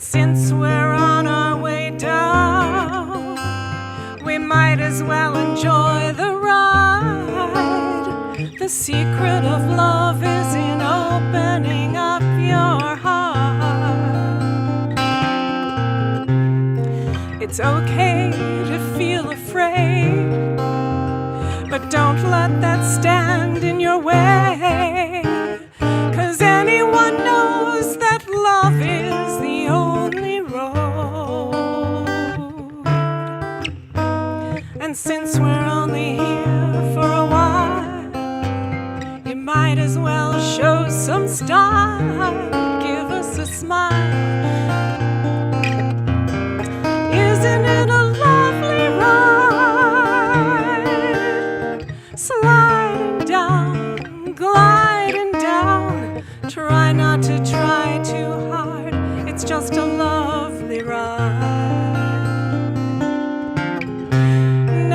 since we're on our way down, we might as well enjoy the ride. The secret of love is in opening up your heart. It's okay to feel afraid, but don't let that stand in your way, 'cause anyone knows that love is the only road. And since we're only here for a while, you might as well show some style. Give us a smile. Isn't it a lovely ride? Sliding down, gliding down. Try not to try too hard. It's just a lovely ride.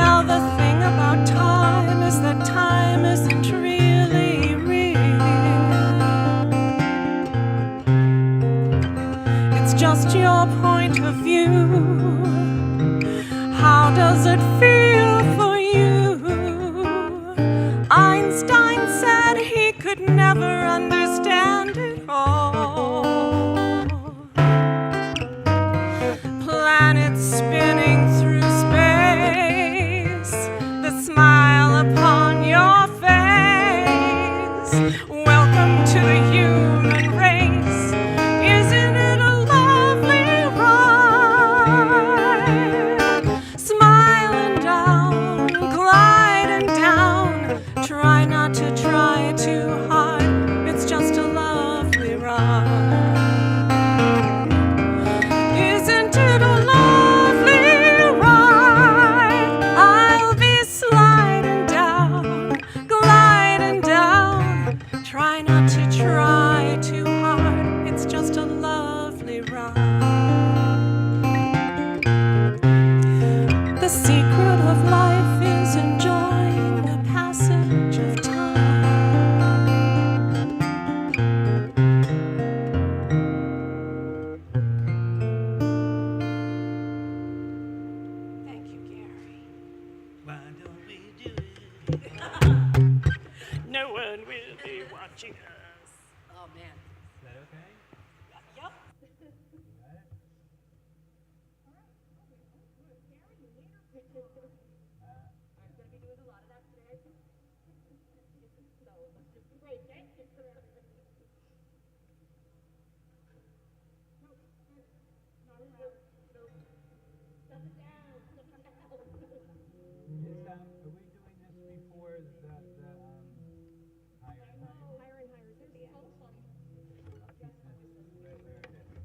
Now the thing about time is that time isn't really real. It's just your point of view. How does it feel for you? Einstein said he could never understand it all. Planets spinning through space, the smile upon your face. Welcome to the human race. Isn't it a lovely ride? Smiling down, gliding down. Try not to try too hard. It's just a lovely ride. Isn't it a lovely ride? I'll be sliding down, gliding down. Try not to try too hard. It's just a lovely ride. The secret of life is enjoying the passage of time. Thank you, Gary. Why don't we do it? No one will be watching us. Oh, man. Is that okay? Yep. Are we doing this before the higher and higher? Right where it is.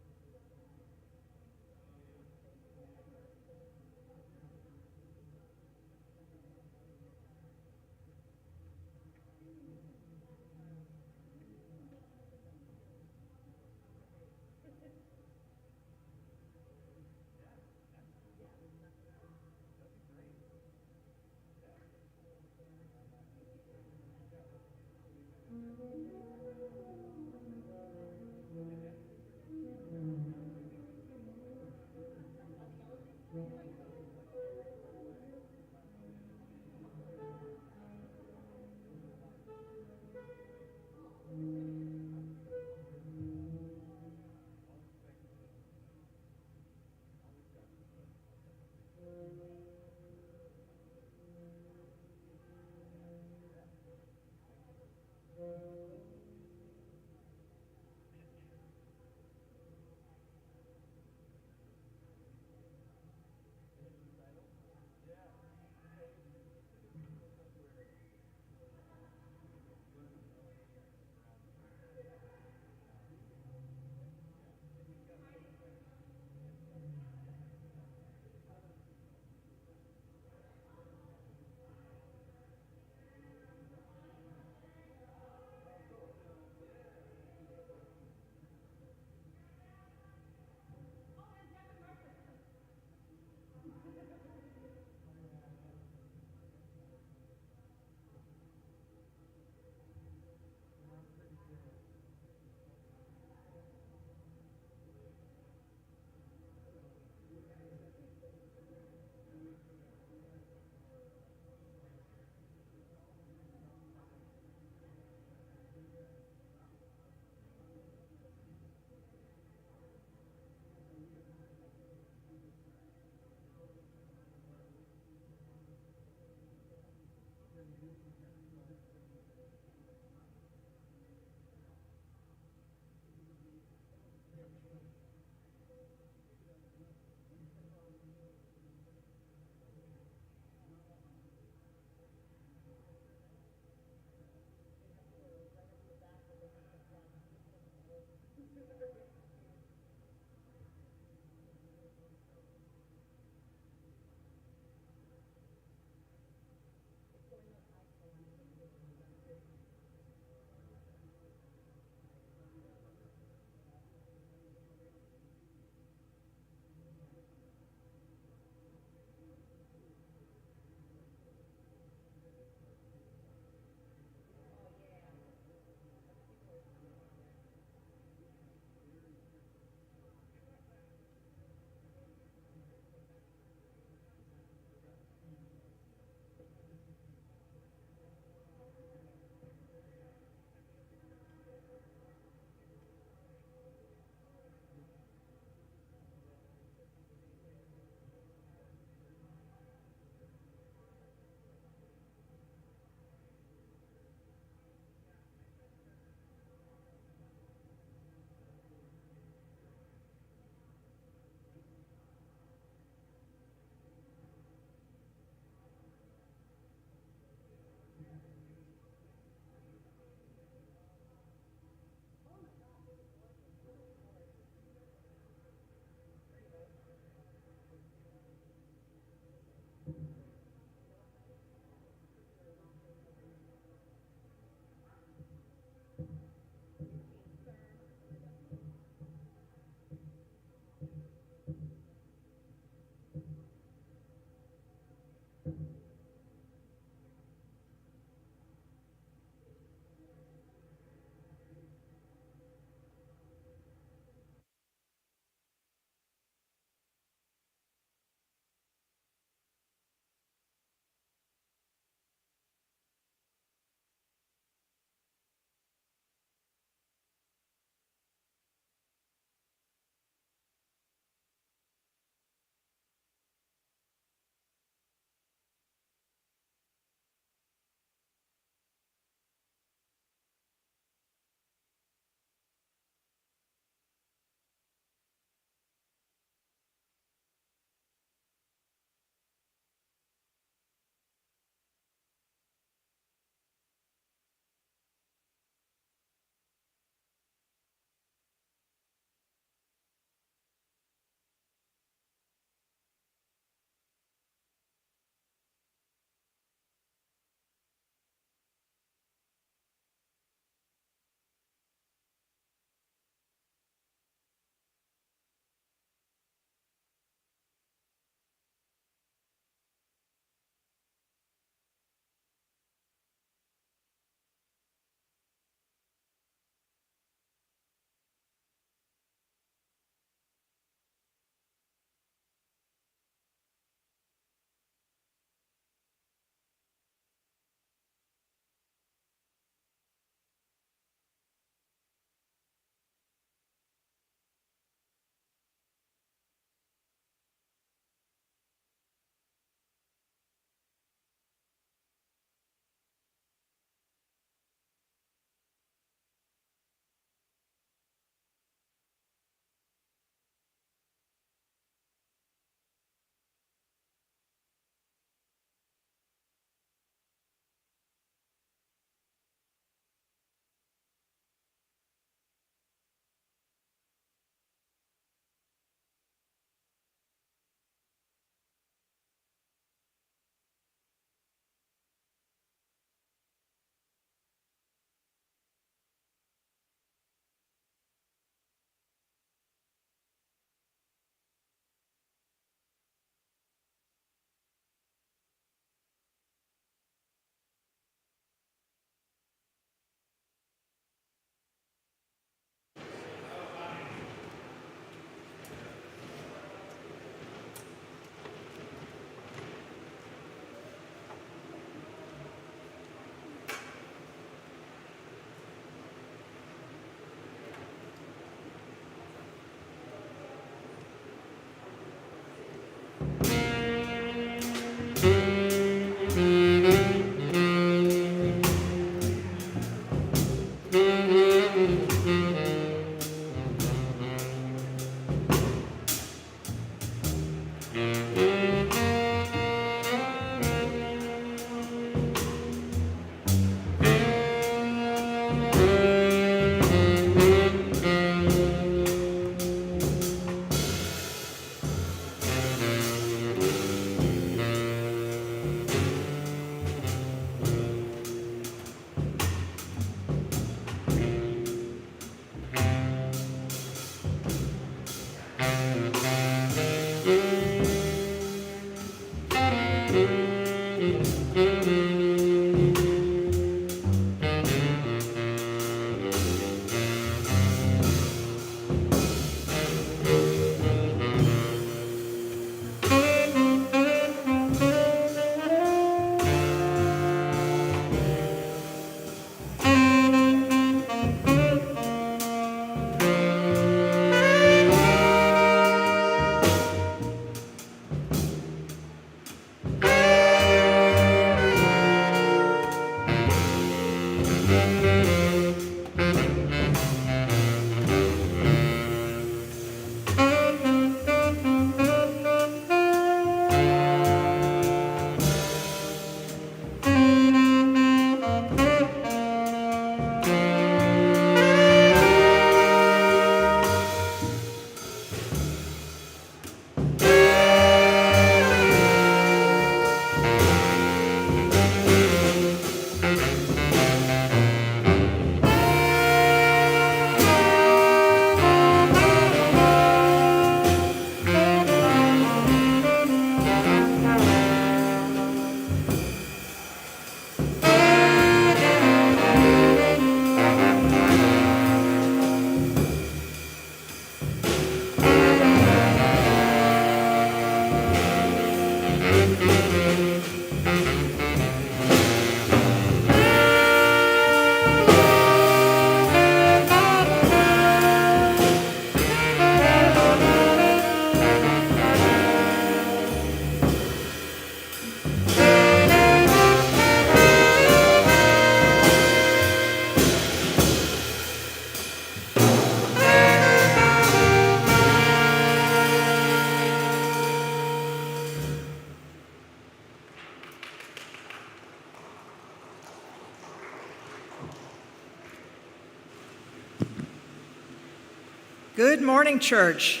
Good morning, church.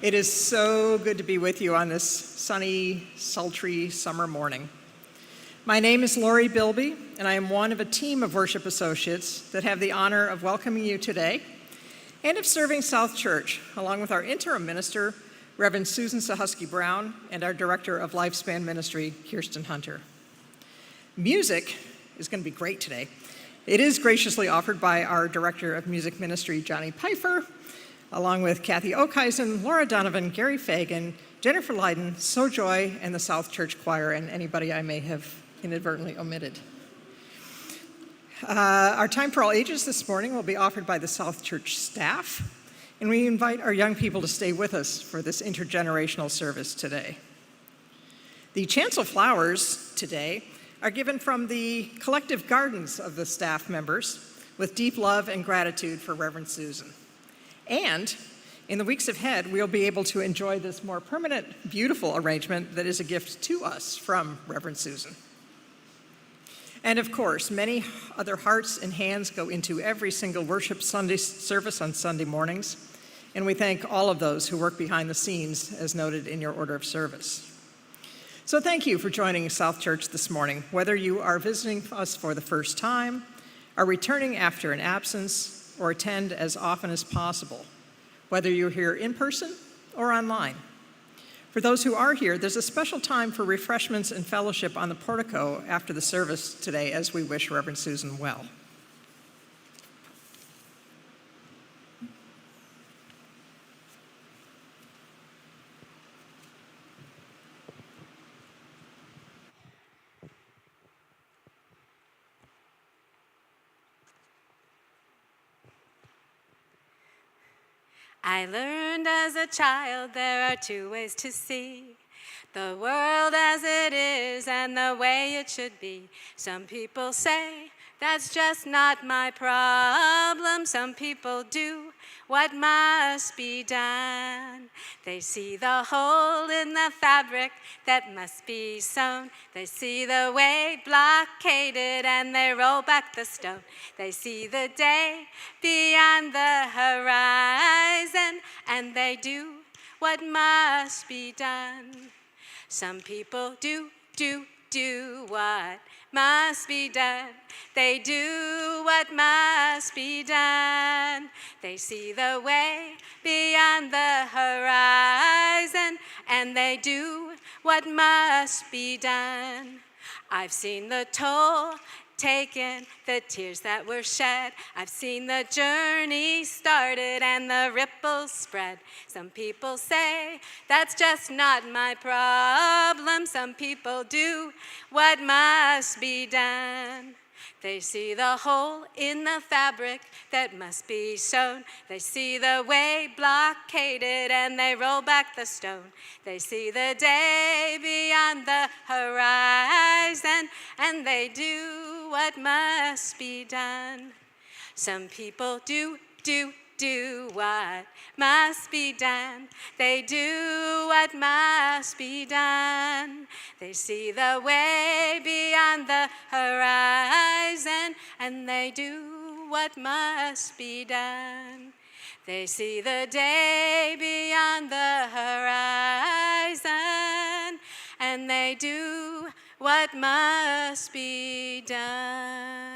It is so good to be with you on this sunny, sultry summer morning. My name is Laurie Bilby, and I am one of a team of worship associates that have the honor of welcoming you today and of serving South Church, along with our interim minister, Reverend Susan Suchocki Brown, and our director of Lifespan Ministry, Kirsten Hunter. Music is going to be great today. It is graciously offered by our Director of Music Ministry, Johnny Peiffer, along with Cathy Okhuysen, Laura Donovan, Gary Fagin, Jennifer Leyden, Sojoy, and the South Church Choir, and anybody I may have inadvertently omitted. Our time for all ages this morning will be offered by the South Church staff, and we invite our young people to stay with us for this intergenerational service today. The chancel flowers today are given from the collective gardens of the staff members with deep love and gratitude for Reverend Susan. And in the weeks ahead, we'll be able to enjoy this more permanent, beautiful arrangement that is a gift to us from Reverend Susan. And of course, many other hearts and hands go into every single worship Sunday service on Sunday mornings, and we thank all of those who work behind the scenes as noted in your order of service. So thank you for joining South Church this morning, whether you are visiting us for the first time, are returning after an absence, or attend as often as possible, whether you're here in person or online. For those who are here, there's a special time for refreshments and fellowship on the portico after the service today as we wish Reverend Susan well. I learned as a child there are two ways to see the world as it is and the way it should be. Some people say that's just not my problem. Some people do what must be done. They see the hole in the fabric that must be sewn. They see the way blockaded and they roll back the stone. They see the day beyond the horizon and they do what must be done. Some people do what must be done. They do what must be done. They see the way beyond the horizon and they do what must be done. I've seen the toll taken, the tears that were shed. I've seen the journey started and the ripples spread. Some people say that's just not my problem. Some people do what must be done. They see the hole in the fabric that must be sewn. They see the way blockaded and they roll back the stone. They see the day beyond the horizon and they do what must be done. Some people do what must be done. They do what must be done. They see the way beyond the horizon and they do what must be done. They see the day beyond the horizon and they do what must be done.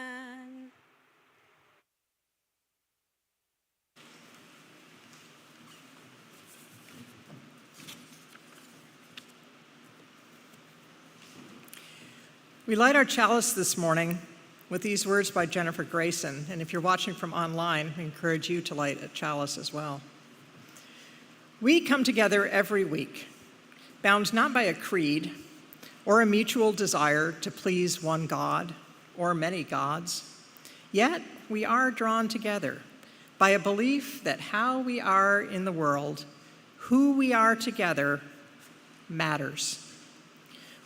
We light our chalice this morning with these words by Jennifer Grayson, and if you're watching from online, I encourage you to light a chalice as well. We come together every week, bound not by a creed or a mutual desire to please one God or many gods, yet we are drawn together by a belief that how we are in the world, who we are together, matters.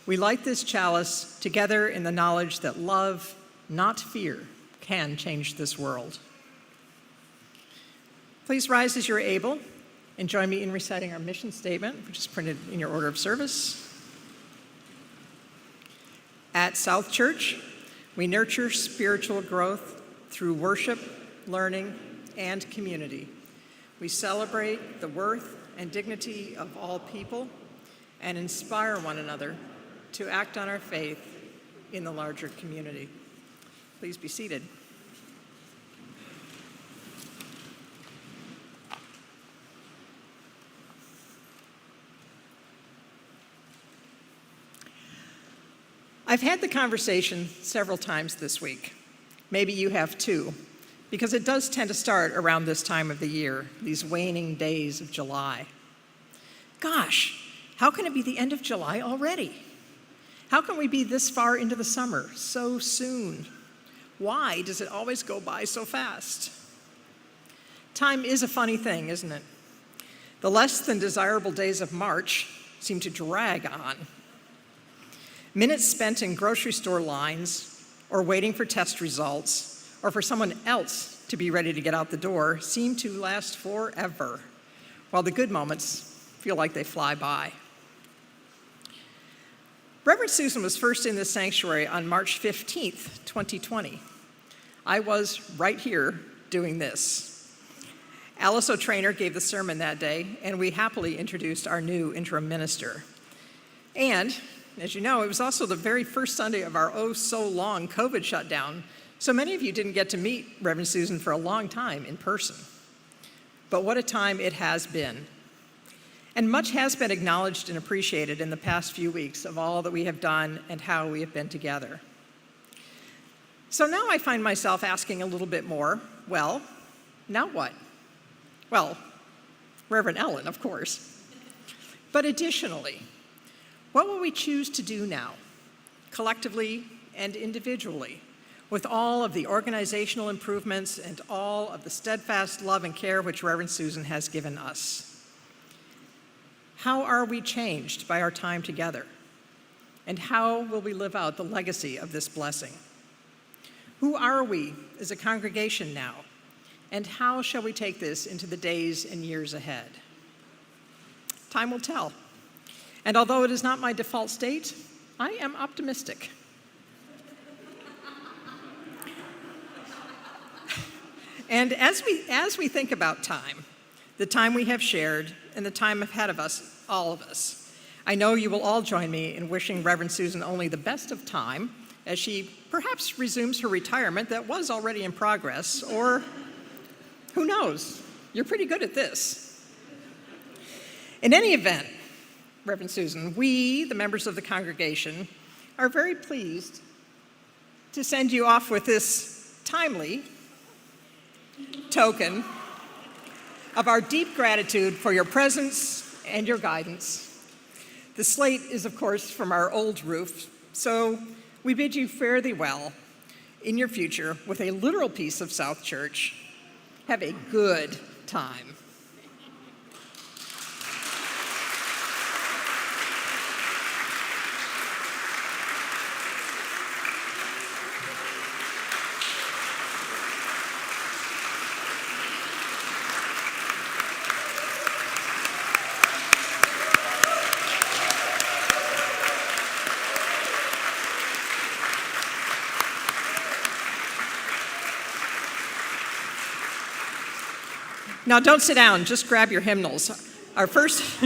We light this chalice together in the knowledge that love, not fear, can change this world. Please rise as you're able and join me in reciting our mission statement, which is printed in your order of service. At South Church, we nurture spiritual growth through worship, learning, and community. We celebrate the worth and dignity of all people and inspire one another to act on our faith in the larger community. Please be seated. I've had the conversation several times this week. Maybe you have too, because it does tend to start around this time of the year, these waning days of July. Gosh, how can it be the end of July already? How can we be this far into the summer so soon? Why does it always go by so fast? Time is a funny thing, isn't it? The less than desirable days of March seem to drag on. Minutes spent in grocery store lines, or waiting for test results, or for someone else to be ready to get out the door seem to last forever, while the good moments feel like they fly by. Reverend Susan was first in this sanctuary on March 15th, 2020. I was right here doing this. Alice O'Trainer gave the sermon that day, and we happily introduced our new interim minister. And as you know, it was also the very first Sunday of our oh-so-long COVID shutdown, so many of you didn't get to meet Reverend Susan for a long time in person. But what a time it has been. And much has been acknowledged and appreciated in the past few weeks of all that we have done and how we have been together. So now I find myself asking a little bit more, well, now what? Well, Reverend Ellen, of course. But additionally, what will we choose to do now, collectively and individually, with all of the organizational improvements and all of the steadfast love and care which Reverend Susan has given us? How are we changed by our time together? And how will we live out the legacy of this blessing? Who are we as a congregation now? And how shall we take this into the days and years ahead? Time will tell. And although it is not my default state, I am optimistic. And as we think about time, the time we have shared and the time ahead of us, all of us, I know you will all join me in wishing Reverend Susan only the best of time as she perhaps resumes her retirement that was already in progress, or who knows, you're pretty good at this. In any event, Reverend Susan, we, the members of the congregation, are very pleased to send you off with this timely token of our deep gratitude for your presence and your guidance. The slate is, of course, from our old roof, so we bid you fare thee well in your future with a literal piece of South Church. Have a good time. Now, don't sit down, just grab your hymnals. Our first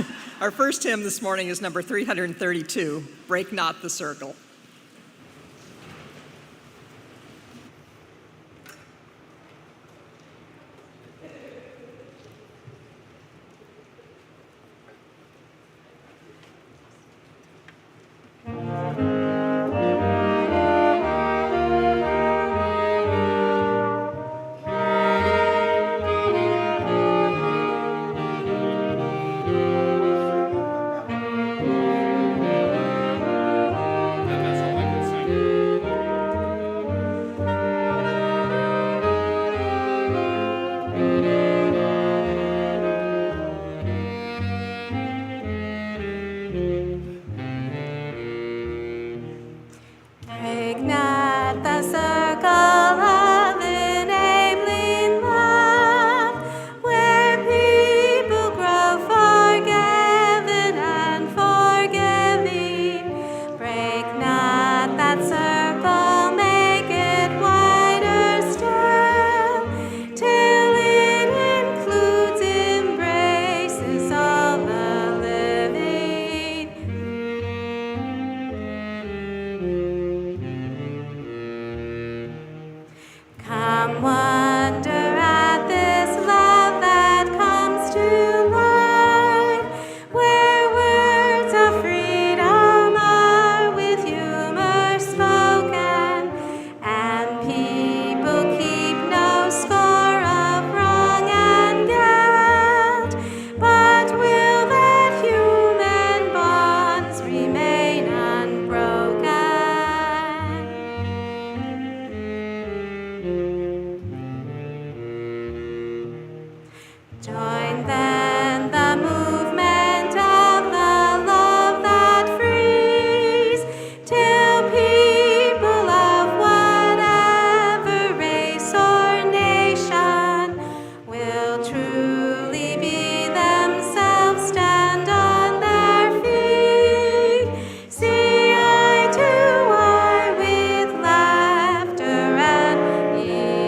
hymn this morning is number 332, Break Not the Circle. Join then the movement of the love that frees, till people of whatever race or nation will truly be themselves, stand on their feet, see eye to eye with laughter and elation.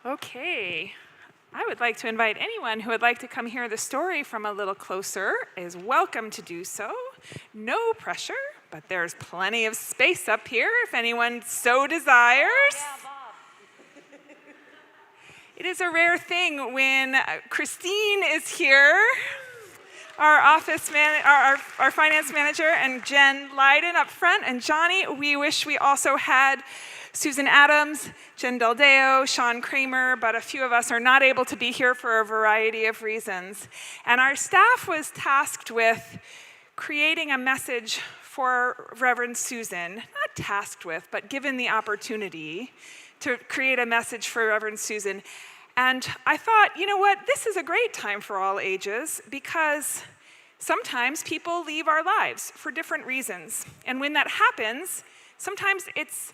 Okay, I would like to invite anyone who would like to come hear the story from a little closer is welcome to do so. No pressure, but there's plenty of space up here if anyone so desires. It is a rare thing when Christine is here, our finance manager, and Jen Leyden up front, and Johnny. We wish we also had Susan Adams, Jen Daldeo, Sean Kramer, but a few of us are not able to be here for a variety of reasons. And our staff was tasked with creating a message for Reverend Susan, not tasked with, but given the opportunity to create a message for Reverend Susan. And I thought, you know what, this is a great time for all ages, because sometimes people leave our lives for different reasons. And when that happens, sometimes it's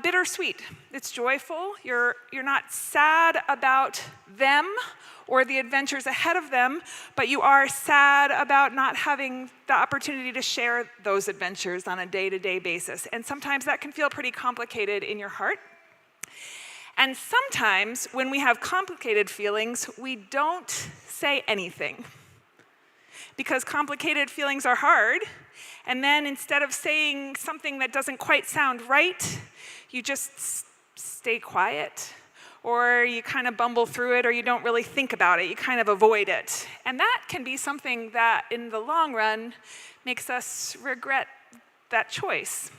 bittersweet. It's joyful. You're not sad about them or the adventures ahead of them, but you are sad about not having the opportunity to share those adventures on a day-to-day basis. And sometimes that can feel pretty complicated in your heart. And sometimes when we have complicated feelings, we don't say anything, because complicated feelings are hard. And then instead of saying something that doesn't quite sound right, you just stay quiet, or you kind of bumble through it, or you don't really think about it. You kind of avoid it. And that can be something that in the long run makes us regret that choice.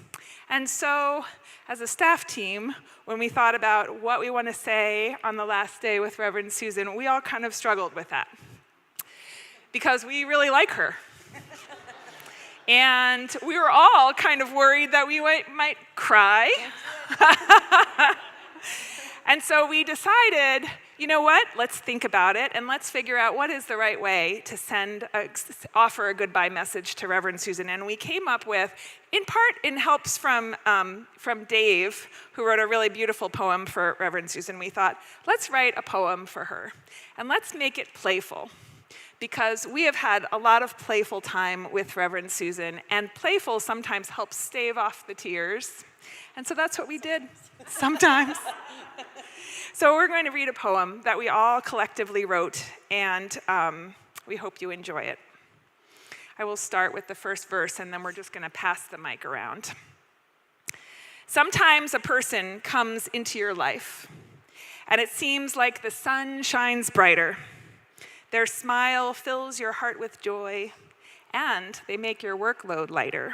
And so as a staff team, when we thought about what we want to say on the last day with Reverend Susan, we all kind of struggled with that, because we really like her. And we were all kind of worried that we might cry. And so we decided, you know what, let's think about it, and let's figure out what is the right way to offer a goodbye message to Reverend Susan. And we came up with, in part in helps from Dave, who wrote a really beautiful poem for Reverend Susan. We thought, let's write a poem for her, and let's make it playful, because we have had a lot of playful time with Reverend Susan, and playful sometimes helps stave off the tears. And so that's what we did sometimes. So we're going to read a poem that we all collectively wrote, and we hope you enjoy it. I will start with the first verse, and then we're just going to pass the mic around. Sometimes a person comes into your life, and it seems like the sun shines brighter. Their smile fills your heart with joy, and they make your workload lighter.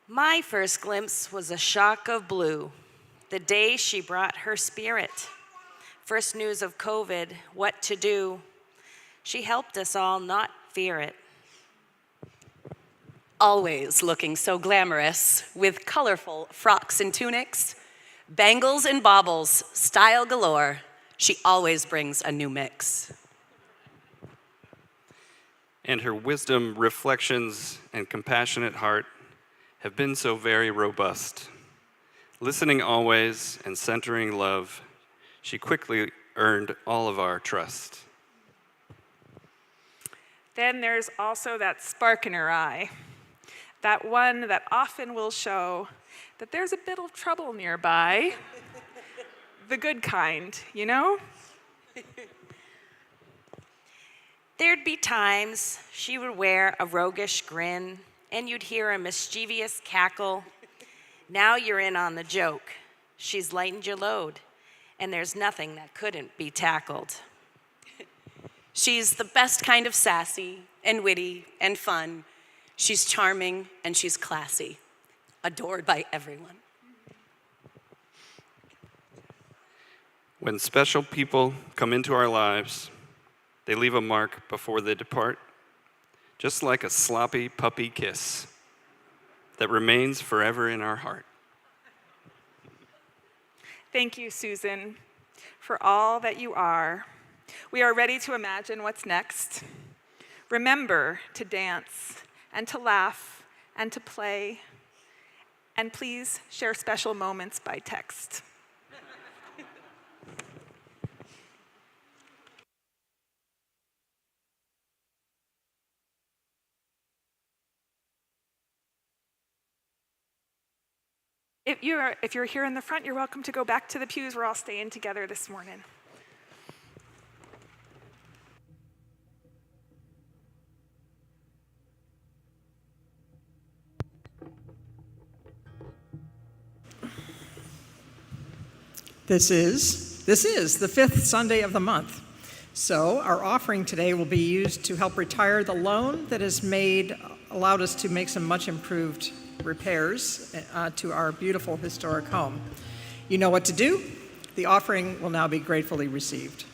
My first glimpse was a shock of blue, the day she brought her spirit. First news of COVID, what to do. She helped us all not fear it. Always looking so glamorous, with colorful frocks and tunics, bangles and baubles, style galore. She always brings a new mix. And her wisdom, reflections, and compassionate heart have been so very robust. Listening always and centering love, she quickly earned all of our trust. Then there's also that spark in her eye, that one that often will show that there's a bit of trouble nearby. The good kind, you know? There'd be times she would wear a roguish grin, and you'd hear a mischievous cackle. Now you're in on the joke. She's lightened your load, and there's nothing that couldn't be tackled. She's the best kind of sassy and witty and fun. She's charming and she's classy, adored by everyone. When special people come into our lives, they leave a mark before they depart, just like a sloppy puppy kiss that remains forever in our heart. Thank you, Susan, for all that you are. We are ready to imagine what's next. Remember to dance and to laugh and to play. And please share special moments by text. If you're here in the front, you're welcome to go back to the pews. We're all staying together this morning. This is the fifth Sunday of the month. So our offering today will be used to help retire the loan that has allowed us to make some much improved repairs to our beautiful historic home. You know what to do. The offering will now be gratefully received.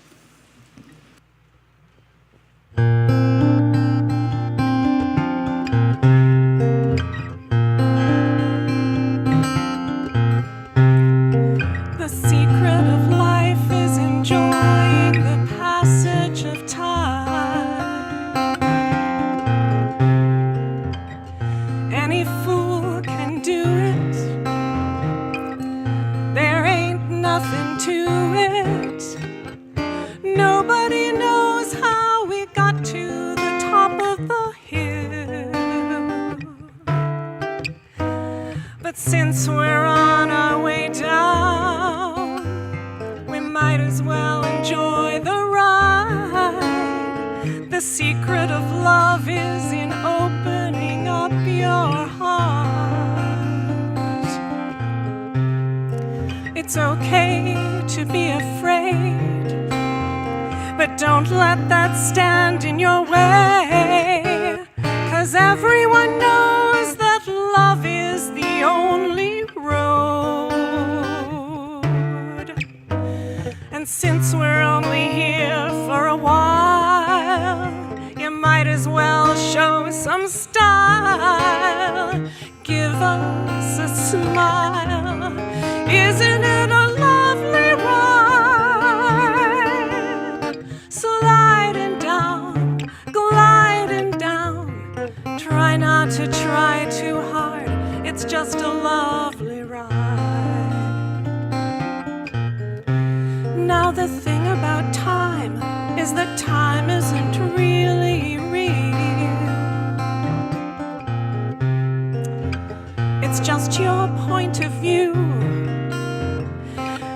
The secret of life is enjoying the passage of time. Any fool can do it. There ain't nothing to it. Nobody knows how we got to the top of the hill. But since we're on our way down, we might as well enjoy the ride. The secret of love is in opening up your heart. It's okay to be afraid, but don't let that stand in your way. 'Cause everyone knows that love is the only road. And since we're only here for a while, you might as well show some style. Give us a smile. Isn't it a lovely ride? Sliding down, gliding down. Try not to try too hard. It's just a lovely ride. Now the thing about time is that time isn't really real. It's just your point of view.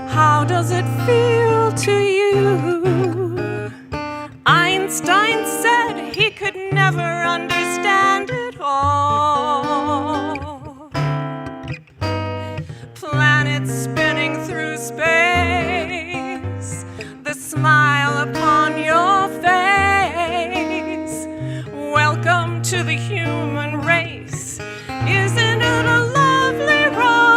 How does it feel to you? Einstein said he could never understand it all. Planets spinning through space, the smile upon your face. Welcome to the human race. Isn't it a lovely ride?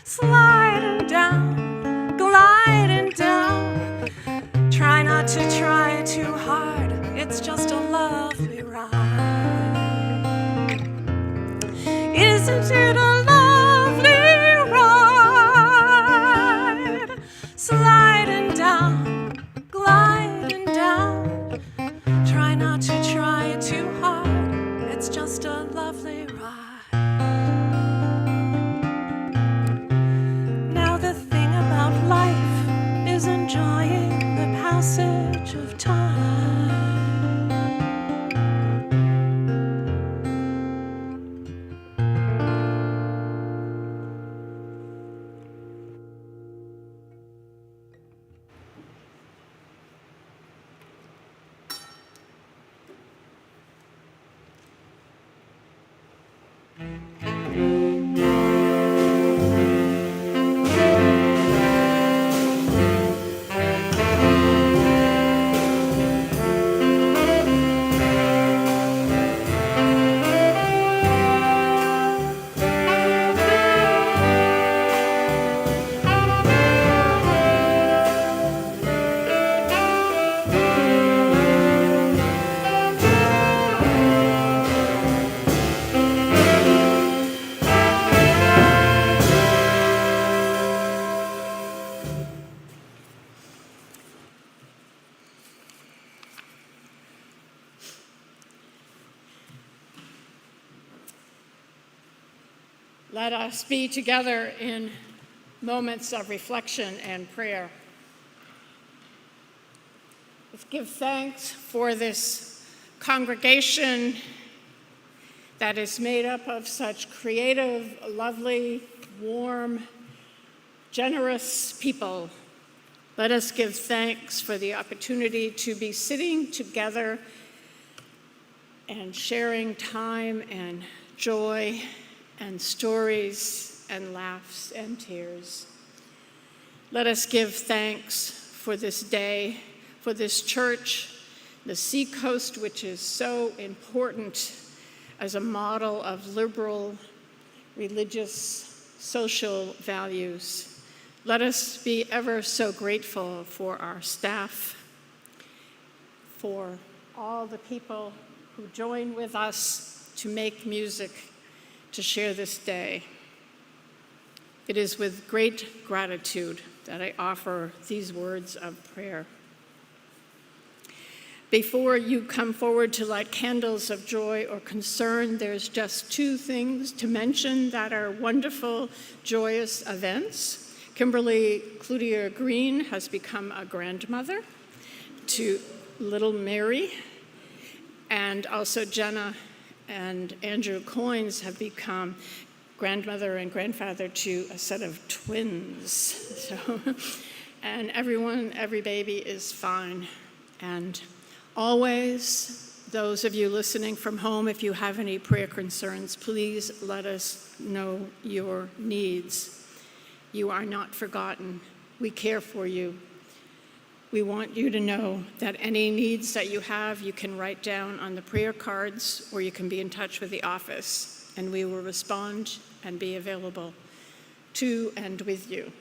Sliding down, gliding down. Try not to try too hard. It's just a lovely ride. Isn't it a lovely ride? Sliding down, gliding down. Try not to try too hard. It's just a lovely ride. Now the thing about life is enjoying the passage of time. let us be together in moments of reflection and prayer. Let's give thanks for this congregation that is made up of such creative, lovely, warm, generous people. Let us give thanks for the opportunity to be sitting together and sharing time and joy and stories and laughs and tears. Let us give thanks for this day, for this church, the Seacoast, which is so important as a model of liberal, religious, social values. Let us be ever so grateful for our staff, for all the people who join with us to make music, to share this day. It is with great gratitude that I offer these words of prayer. Before you come forward to light candles of joy or concern, there's just two things to mention that are wonderful, joyous events. Kimberly Cloutier Green has become a grandmother to little Mary, and also Jenna and Andrew Coynes have become grandmother and grandfather to a set of twins. So, and every baby is fine. And always, those of you listening from home, if you have any prayer concerns, please let us know your needs. You are not forgotten. We care for you. We want you to know that any needs that you have, you can write down on the prayer cards, or you can be in touch with the office, and we will respond and be available to and with you.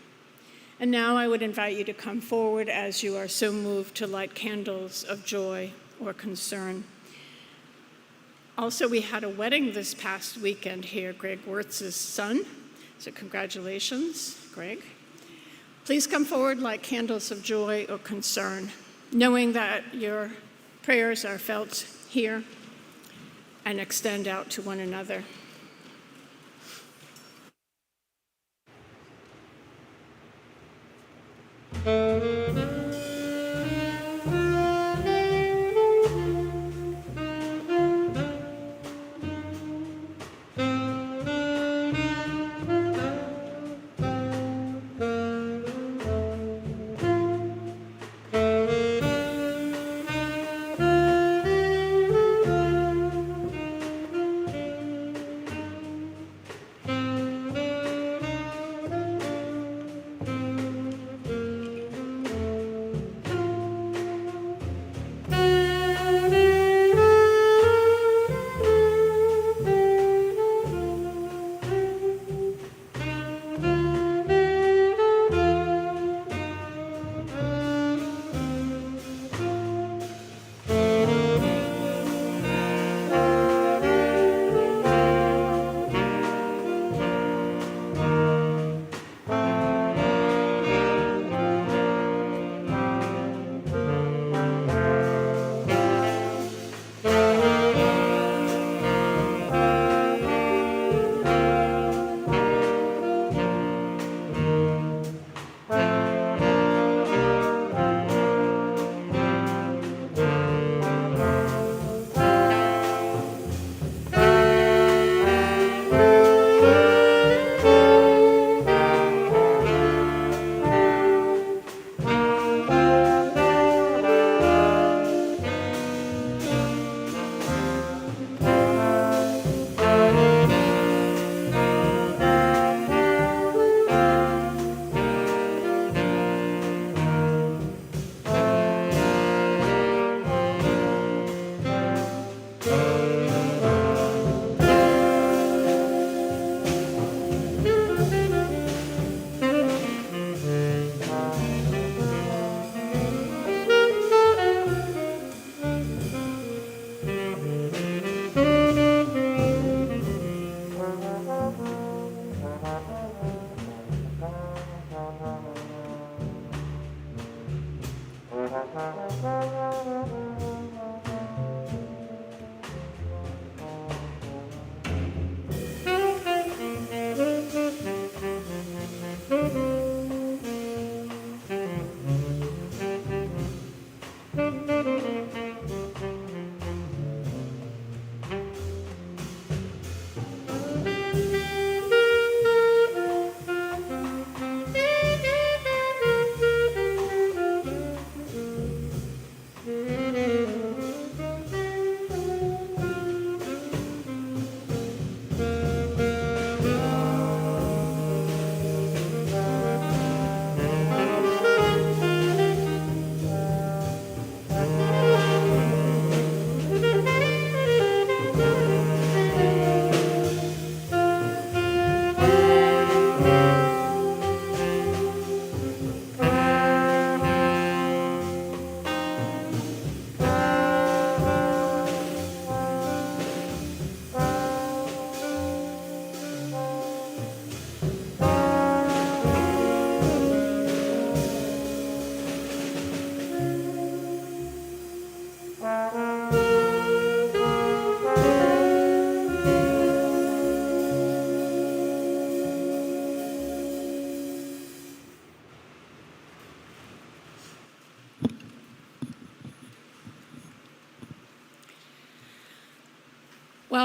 And now I would invite you to come forward as you are so moved to light candles of joy or concern. Also, we had a wedding this past weekend here, Greg Wirtz's son. So congratulations, Greg. Please come forward like candles of joy or concern, knowing that your prayers are felt here and extend out to one another.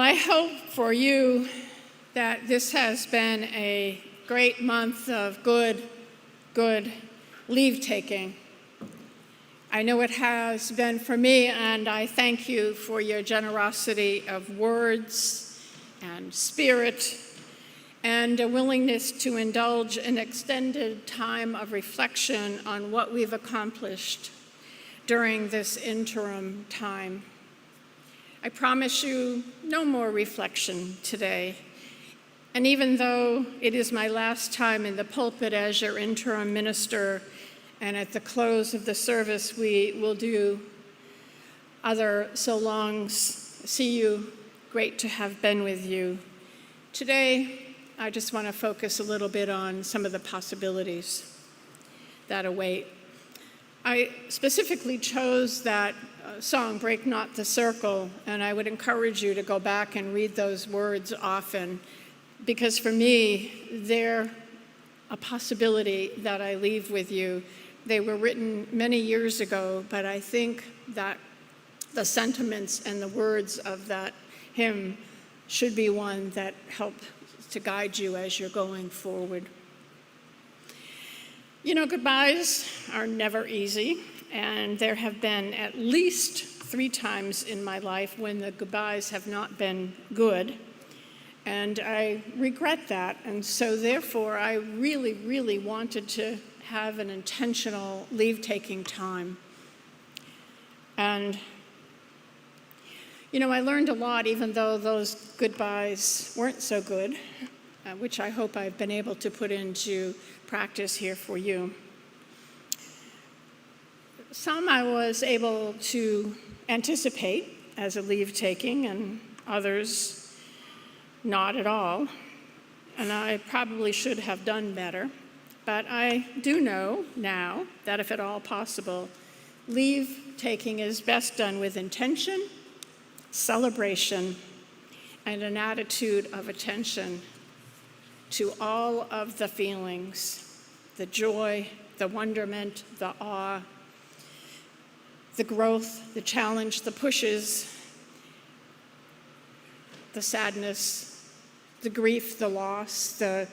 I hope for you that this has been a great month of good leave-taking. I know it has been for me, and I thank you for your generosity of words and spirit and a willingness to indulge an extended time of reflection on what we've accomplished during this interim time. I promise you no more reflection today. And even though it is my last time in the pulpit as your interim minister, and at the close of the service we will do other so longs, see you, great to have been with you. Today, I just want to focus a little bit on some of the possibilities that await. I specifically chose that song, Break Not the Circle, and I would encourage you to go back and read those words often, because for me, they're a possibility that I leave with you. They were written many years ago, but I think that the sentiments and the words of that hymn should be one that help to guide you as you're going forward. You know, goodbyes are never easy, and there have been at least 3 times in my life when the goodbyes have not been good. And I regret that, and so therefore I really wanted to have an intentional leave-taking time. And, you know, I learned a lot, even though those goodbyes weren't so good, which I hope I've been able to put into practice here for you. Some I was able to anticipate as a leave-taking, and others not at all, and I probably should have done better, but I do know now that if at all possible, leave-taking is best done with intention, celebration, and an attitude of attention to all of the feelings, the joy, the wonderment, the awe, the growth, the challenge, the pushes, the sadness, the grief, the loss, the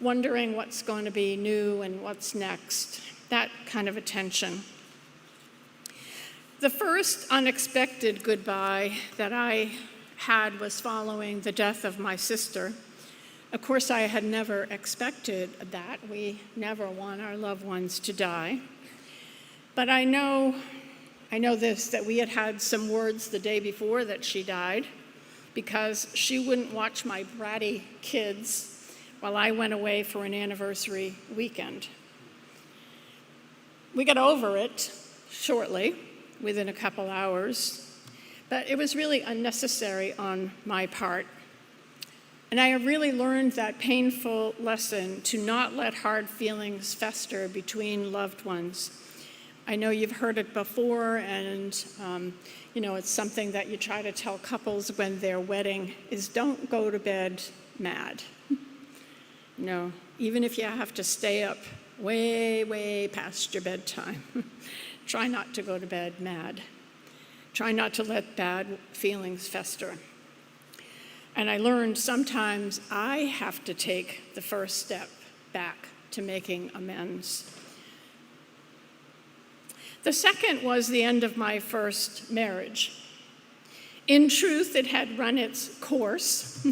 wondering what's going to be new and what's next, that kind of attention. The first unexpected goodbye that I had was following the death of my sister. Of course, I had never expected that. We never want our loved ones to die. But I know this, that we had had some words the day before that she died, because she wouldn't watch my bratty kids while I went away for an anniversary weekend. We got over it shortly, within a couple hours, but it was really unnecessary on my part. And I have really learned that painful lesson to not let hard feelings fester between loved ones. I know you've heard it before, and you know, it's something that you try to tell couples when they're wedding, is don't go to bed mad. No, even if you have to stay up way past your bedtime, try not to go to bed mad. Try not to let bad feelings fester. And I learned sometimes I have to take the first step back to making amends. The second was the end of my first marriage. In truth, it had run its course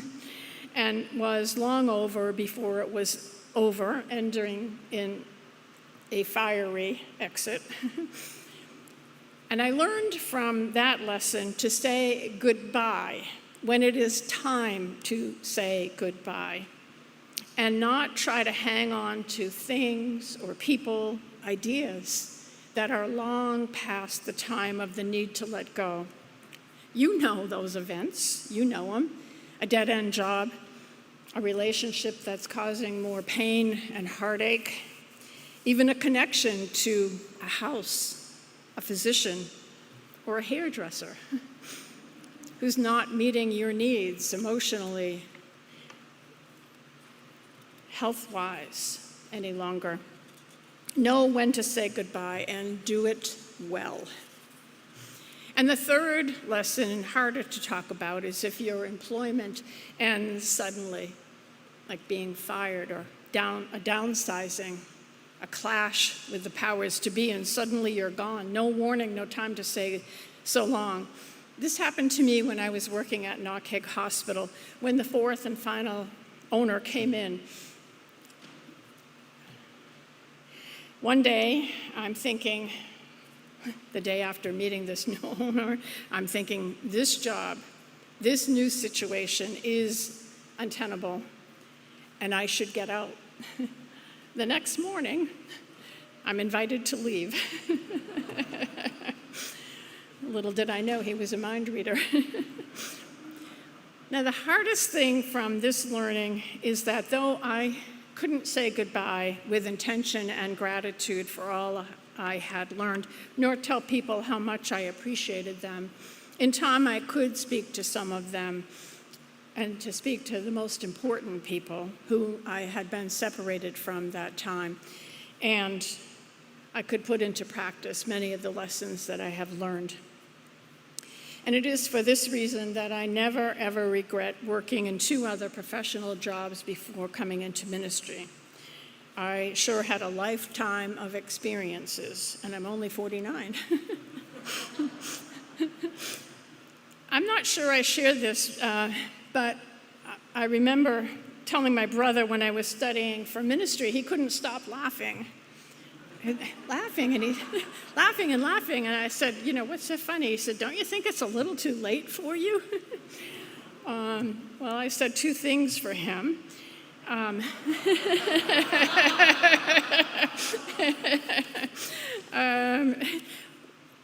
and was long over before it was over, ending in a fiery exit. And I learned from that lesson to say goodbye when it is time to say goodbye, and not try to hang on to things or people, ideas that are long past the time of the need to let go. You know those events, you know them. A dead-end job, a relationship that's causing more pain and heartache, even a connection to a house, a physician, or a hairdresser who's not meeting your needs emotionally, health-wise any longer. Know when to say goodbye and do it well. And the third lesson, harder to talk about, is if your employment ends suddenly, like being fired or a downsizing, a clash with the powers to be, and suddenly you're gone. No warning, no time to say so long. This happened to me when I was working at Knockegg Hospital, when the fourth and final owner came in. One day, I'm thinking, the day after meeting this new owner, I'm thinking, this job, this new situation is untenable, and I should get out. The next morning, I'm invited to leave. Little did I know he was a mind reader. Now, the hardest thing from this learning is that though I couldn't say goodbye with intention and gratitude for all I had learned, nor tell people how much I appreciated them, in time I could speak to some of them and to speak to the most important people who I had been separated from that time. And I could put into practice many of the lessons that I have learned. And it is for this reason that I never, ever regret working in 2 other professional jobs before coming into ministry. I sure had a lifetime of experiences, and I'm only 49. I'm not sure I shared this, but I remember telling my brother when I was studying for ministry, he couldn't stop laughing. Laughing, and he's laughing and laughing. And I said, what's so funny? He said, don't you think it's a little too late for you? Well, I said 2 things for him.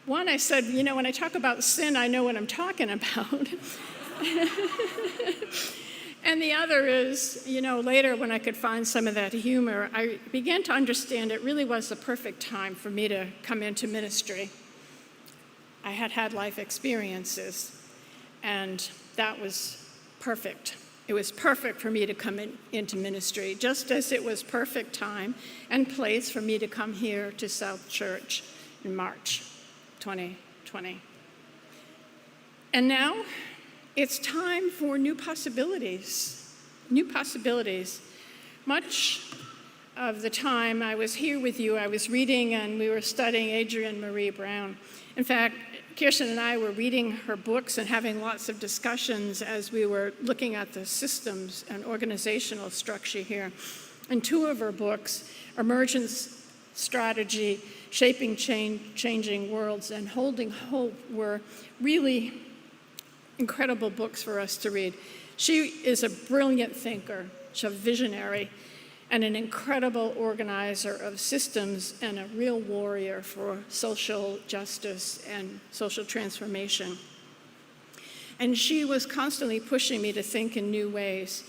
One, I said, when I talk about sin, I know what I'm talking about. And the other is, later when I could find some of that humor, I began to understand it really was the perfect time for me to come into ministry. I had had life experiences, and that was perfect. It was perfect for me to come into ministry, just as it was perfect time and place for me to come here to South Church in March 2020. And now, it's time for new possibilities. New possibilities. Much of the time I was here with you, I was reading and we were studying Adrienne Marie Brown. In fact, Kirsten and I were reading her books and having lots of discussions as we were looking at the systems and organizational structure here. And 2 of her books, Emergence Strategy, Shaping Changing Worlds, and Holding Hope, were really incredible books for us to read. She is a brilliant thinker, she's a visionary, and an incredible organizer of systems and a real warrior for social justice and social transformation. And she was constantly pushing me to think in new ways.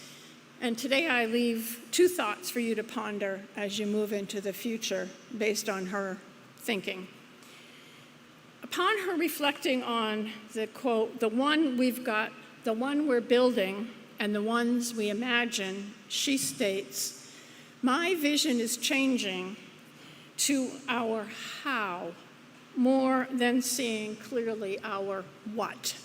And today I leave 2 thoughts for you to ponder as you move into the future based on her thinking. Upon her reflecting on the quote, the one we've got, the one we're building, and the ones we imagine, she states, my vision is changing to our how more than seeing clearly our what.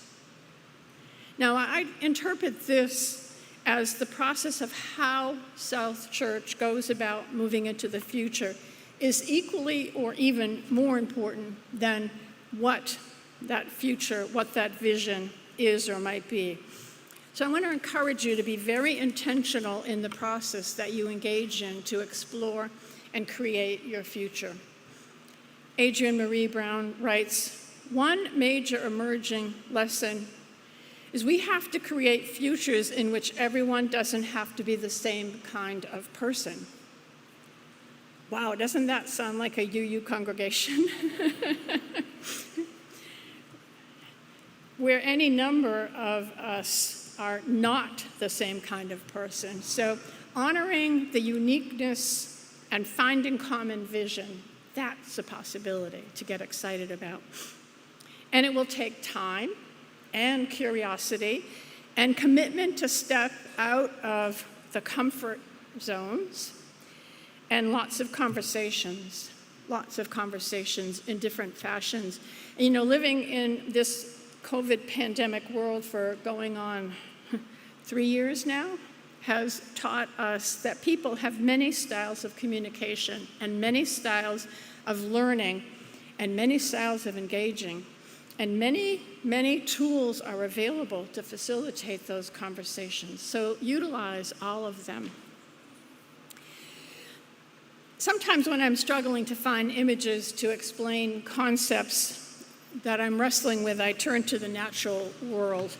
Now, I interpret this as the process of how South Church goes about moving into the future is equally or even more important than what that future, what that vision is or might be. So I want to encourage you to be very intentional in the process that you engage in to explore and create your future. Adrienne Marie Brown writes, one major emerging lesson is we have to create futures in which everyone doesn't have to be the same kind of person. Wow, doesn't that sound like a UU congregation? Where any number of us are not the same kind of person. So honoring the uniqueness and finding common vision, that's a possibility to get excited about. And it will take time and curiosity and commitment to step out of the comfort zones and lots of conversations. lots of conversations in different fashions. And, you know, living in this COVID pandemic world for going on 3 years now has taught us that people have many styles of communication and many styles of learning and many styles of engaging. And many, many tools are available to facilitate those conversations. So utilize all of them. Sometimes when I'm struggling to find images to explain concepts that I'm wrestling with, I turn to the natural world.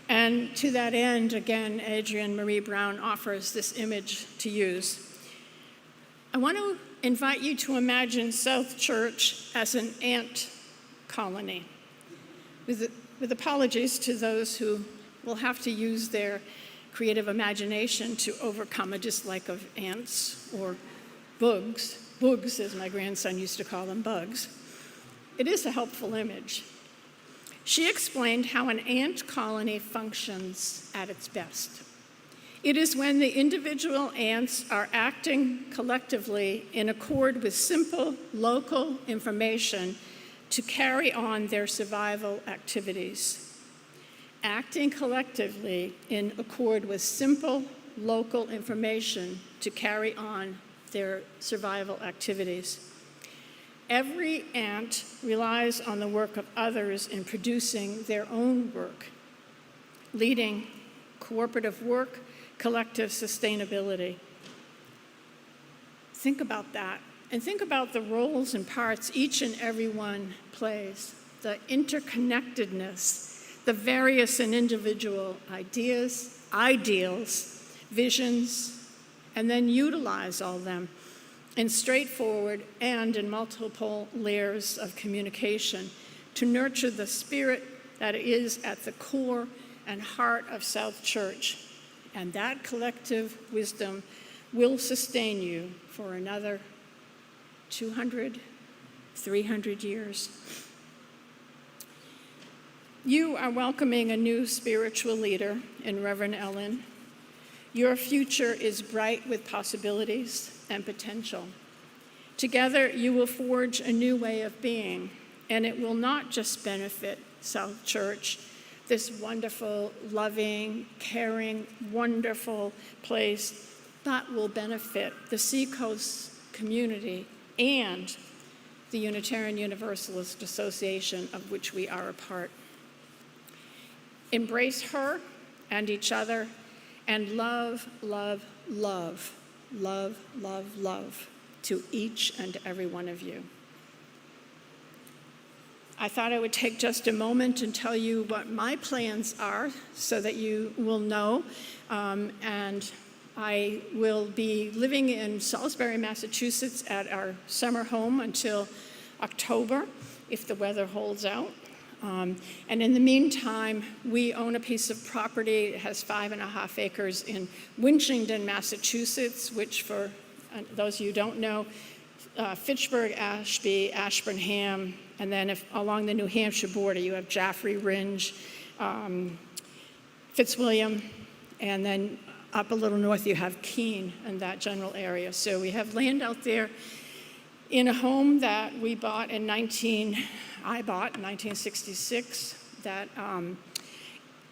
And to that end, again, Adrienne Marie Brown offers this image to use. I want to invite you to imagine South Church as an ant colony. With apologies to those who will have to use their creative imagination to overcome a dislike of ants or bugs. Bugs, as my grandson used to call them, bugs. It is a helpful image. She explained how an ant colony functions at its best. It is when the individual ants are acting collectively in accord with simple local information to carry on their survival activities. Acting collectively in accord with simple local information to carry on their survival activities. Every ant relies on the work of others in producing their own work, leading cooperative work, collective sustainability. Think about that. And think about the roles and parts each and every one plays, the interconnectedness, the various and individual ideas, ideals, visions, and then utilize all of them in straightforward and in multiple layers of communication to nurture the spirit that is at the core and heart of South Church. And that collective wisdom will sustain you for another 200, 300 years. You are welcoming a new spiritual leader in Reverend Ellen. Your future is bright with possibilities and potential. Together, you will forge a new way of being, and it will not just benefit South Church, this wonderful, loving, caring, wonderful place, but will benefit the Seacoast community and the Unitarian Universalist Association, of which we are a part. Embrace her and each other, and love, love, love, love, love, love to each and every one of you. I thought I would take just a moment and tell you what my plans are so that you will know. And I will be living in Salisbury, Massachusetts at our summer home until October, if the weather holds out. And in the meantime, we own a piece of property. It has 5.5 acres in Winchington, Massachusetts, which for those of you who don't know, Fitchburg, Ashby, Ashburnham, and then along the New Hampshire border, you have Jaffrey, Rindge, Fitzwilliam, and then up a little north, you have Keene and that general area. So we have land out there in a home that I bought in 1966 that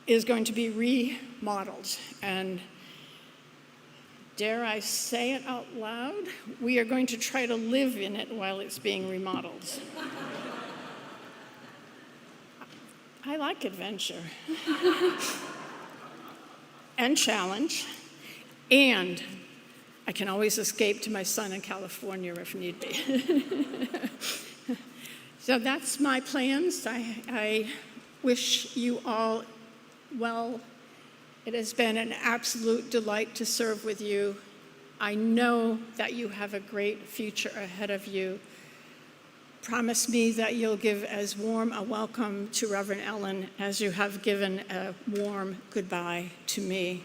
is going to be remodeled. And dare I say it out loud, we are going to try to live in it while it's being remodeled. I like adventure and challenge, and I can always escape to my son in California if need be. So that's my plans. I wish you all well. It has been an absolute delight to serve with you. I know that you have a great future ahead of you. Promise me that you'll give as warm a welcome to Reverend Ellen as you have given a warm goodbye to me,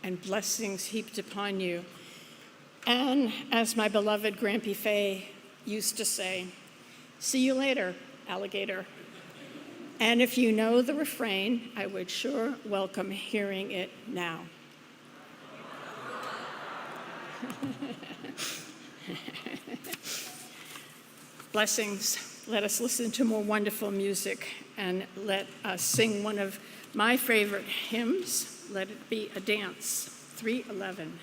and blessings heaped upon you. And as my beloved Grampy Faye used to say, see you later, alligator. And if you know the refrain, I would sure welcome hearing it now. Blessings. Let us listen to more wonderful music and let us sing one of my favorite hymns, Let It Be a Dance, 311.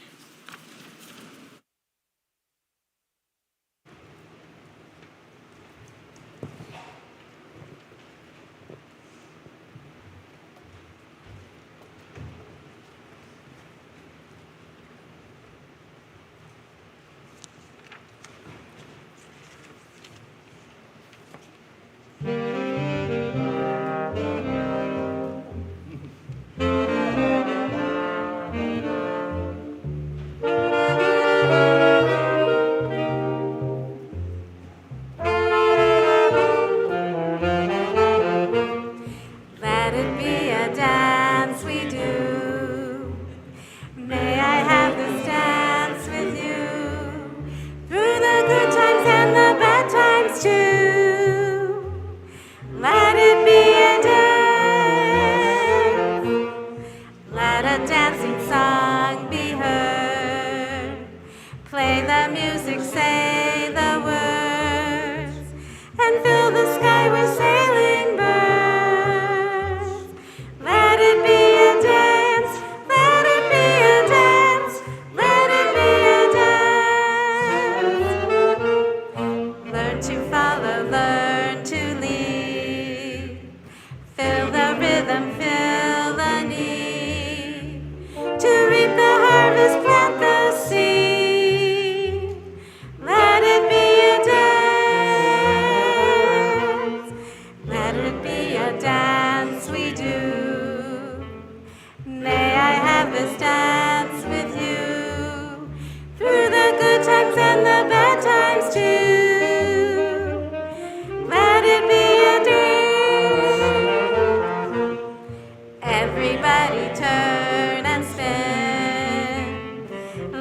Let it be a dance we do. May I have this dance with you through the good times and the bad times too. Let it be a dance. Let a dancing song be heard. Play the music, say the words, and fill the sky with sailing birds. Let it be a dance, let it be a dance, let it be a dance. Learn to follow, learn to lead. Fill the rhythm, fill the need. To reap the harvest, plant the seed. Let it be a dance. Let it be a dance we do. May I have this dance with you through the good times and the bad times too. Let it be a dance. Everybody turn and spin.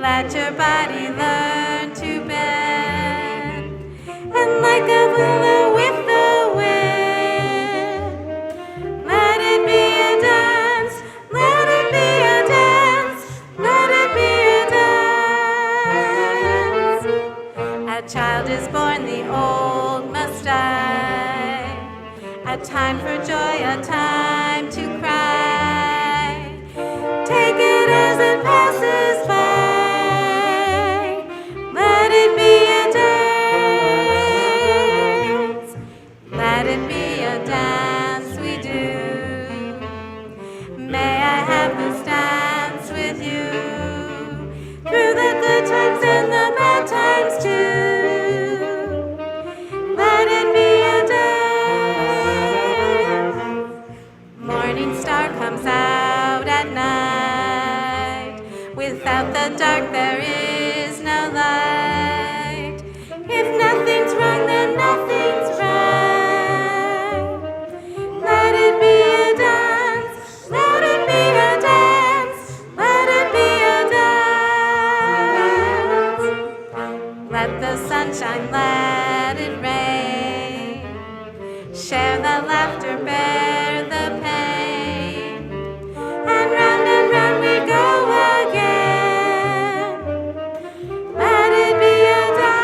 Let your body learn to bend. And like a willow with the wind. Let it be a dance. Let it be a dance. Let it be a dance. A child is born, the old must die. A time for joy, a time to cry. Take it as it passes by. Let it be a dance. Let it be a dance we do. May I have this dance with you through the good times and the bad times too. Let it be a dance. Morning star comes out at night. Without the dark there is no light. If nothing's wrong, then nothing's right. Let it be a dance. Let it be a dance. Let it be a dance. Let the sunshine, let it rain. Share the laughter, bear the pain. And round we go again. Let it be a dance.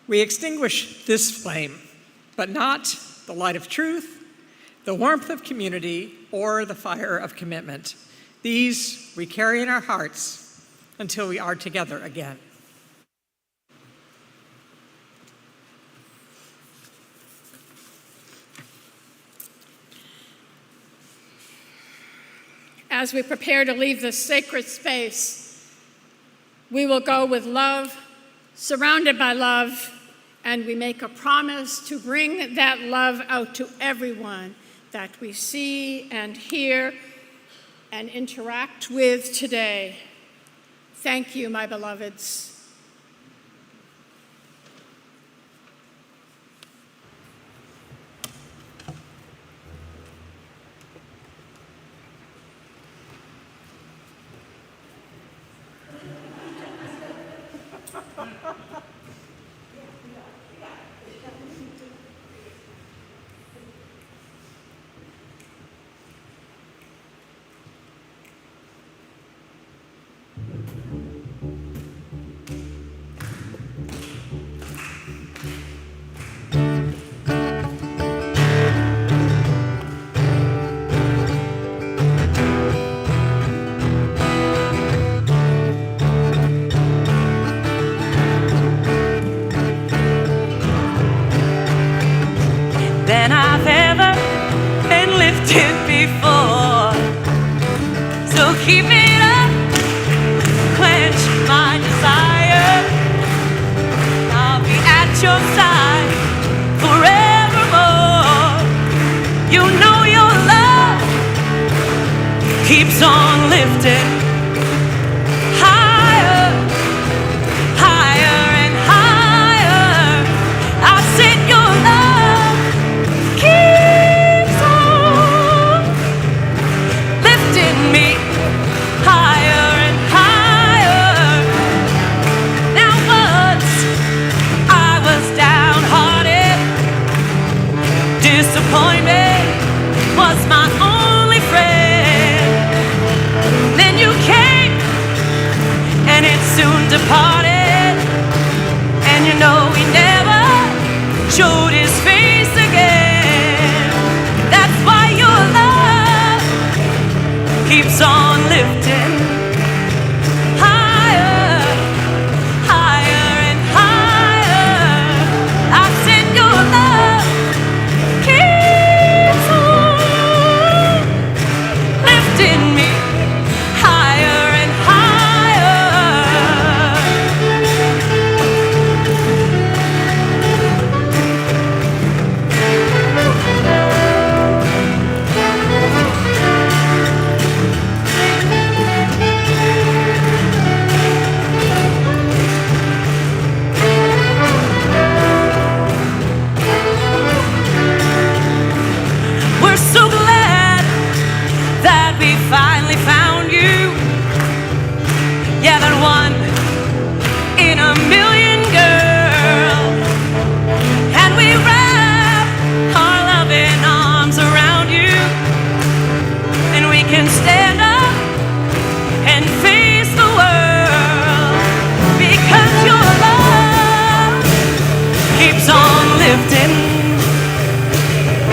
We extinguish this flame, but not the light of truth, the warmth of community, or the fire of commitment. These we carry in our hearts until we are together again. As we prepare to leave this sacred space, we will go with love, surrounded by love, and we make a promise to bring that love out to everyone that we see and hear and interact with today. Thank you, my beloveds. Than I've ever been lifted before. So keep it up, quench my desire. I'll be at your side forevermore. You know your love keeps on lifting higher, higher and higher. I said your love keeps on lifting me higher and higher. Now once I was downhearted, disappointment was my only friend. Then you came and it soon departed, and you know he never showed his face again. That's why your love keeps on lifting higher, higher and higher. I said your love keeps on lifting me higher and higher. We're so glad that we finally found you. Yeah, that one in a million girl. And we wrap our loving arms around you, and we can stand up and face the world, because your love keeps on lifting,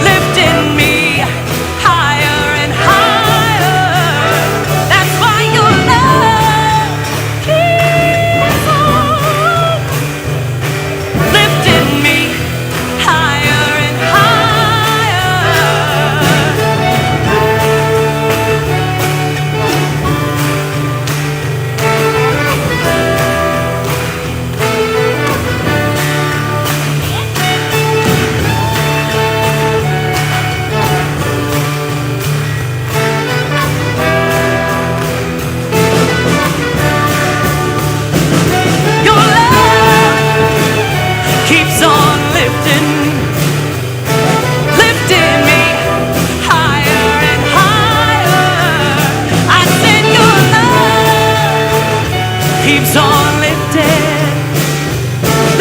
lifting me higher and higher. That's why your love keeps on lifting me higher and higher. Your love keeps on lifting, lifting me higher and higher. I said your love keeps on lifting,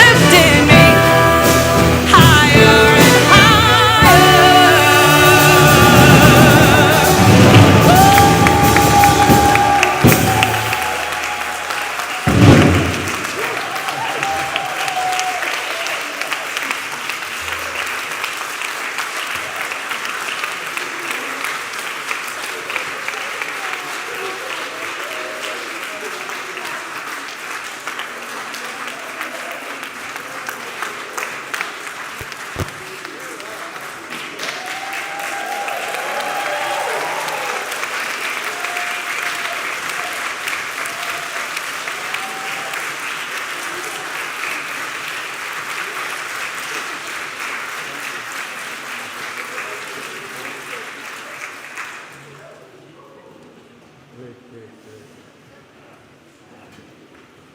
lifting me higher and higher.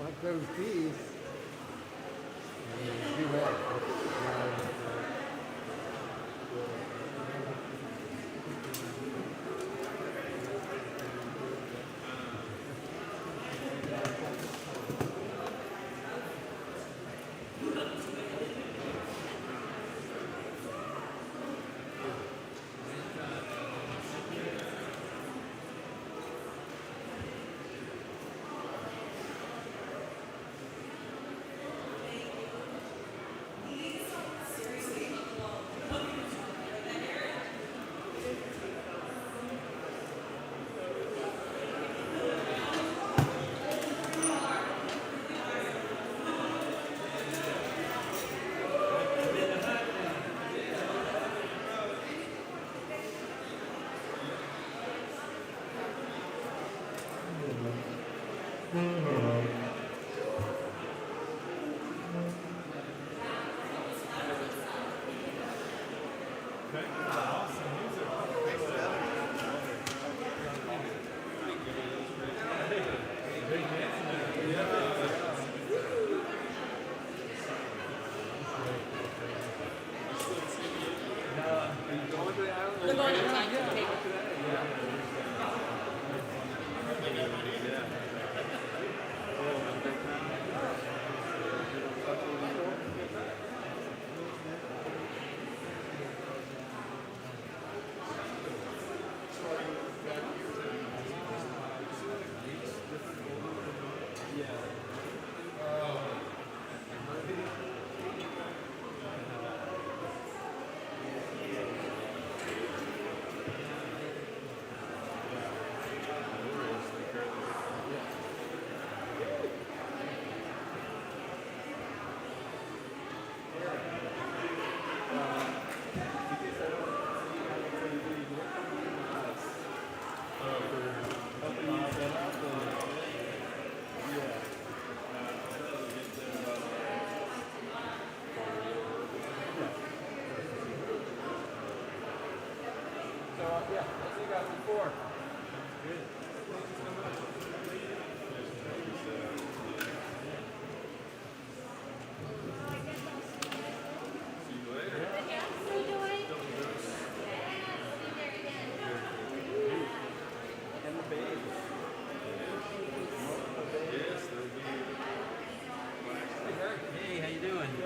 Like those bees.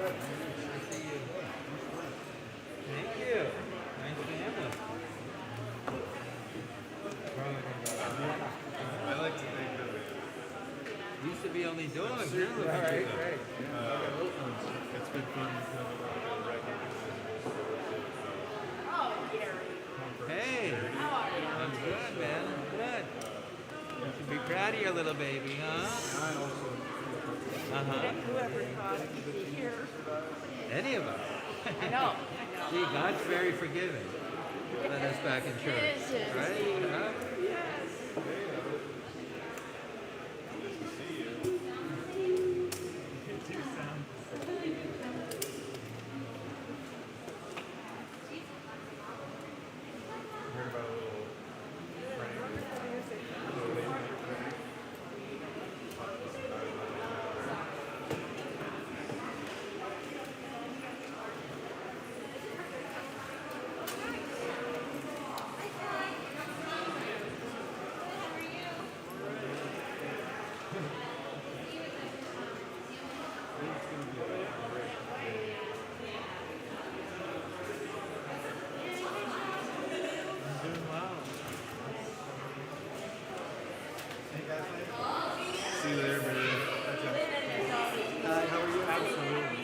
Thank you. Nice family. I like to think that Used to be only dogs. it's been fun to come and recognize. Hey, I'm good, man. I'm good. You should be proud of your little baby, huh? Whoever thought he'd be here. Any of us. I know. See, God's very forgiving. Let us back in church, right? Huh? Heard about a little See you there, man. Hi, how are you? Absolutely.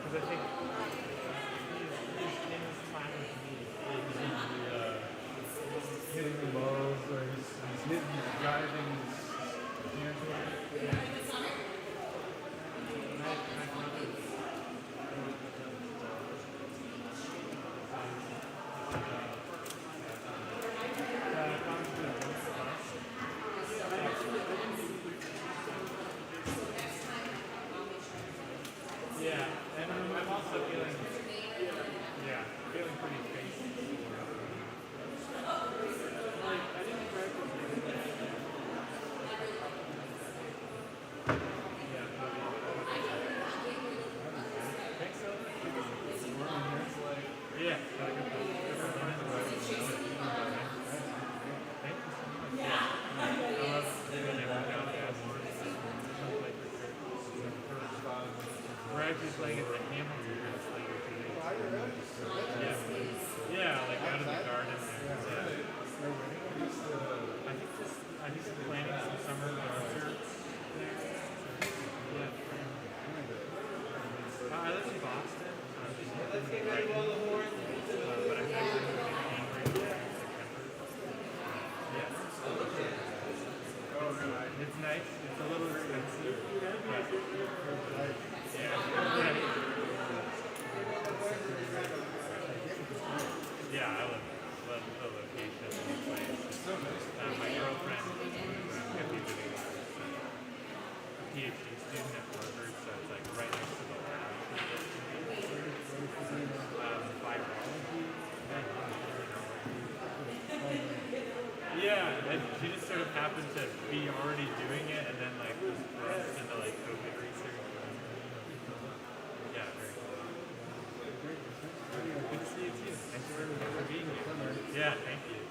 Because I think he's in this time with me. He's hitting the balls, or he's driving his yeah, and I'm also feeling pretty crazy. Like, I didn't practice it. Yeah, think so? Yeah, gotta go. Thank you so much. I love living in we're actually playing at the Hamilton House later today. Yeah, like out in the garden there. I think just planning some summer concerts there. Yeah. I live in Boston. Let's get ready to blow the horn. But I'm actually moving to Cambridge in September. Yeah. It's nice. It's a little expensive. But yeah, I love the location of the place. My girlfriend who's Cathy living there is a PhD student at Harvard, so it's like right next to the lab. Virology. Yeah, and she just sort of happened to be already doing it, and then like was thrust into like COVID research. Yeah, very cool. Good to see you too. Thanks for being here. Yeah, thank you.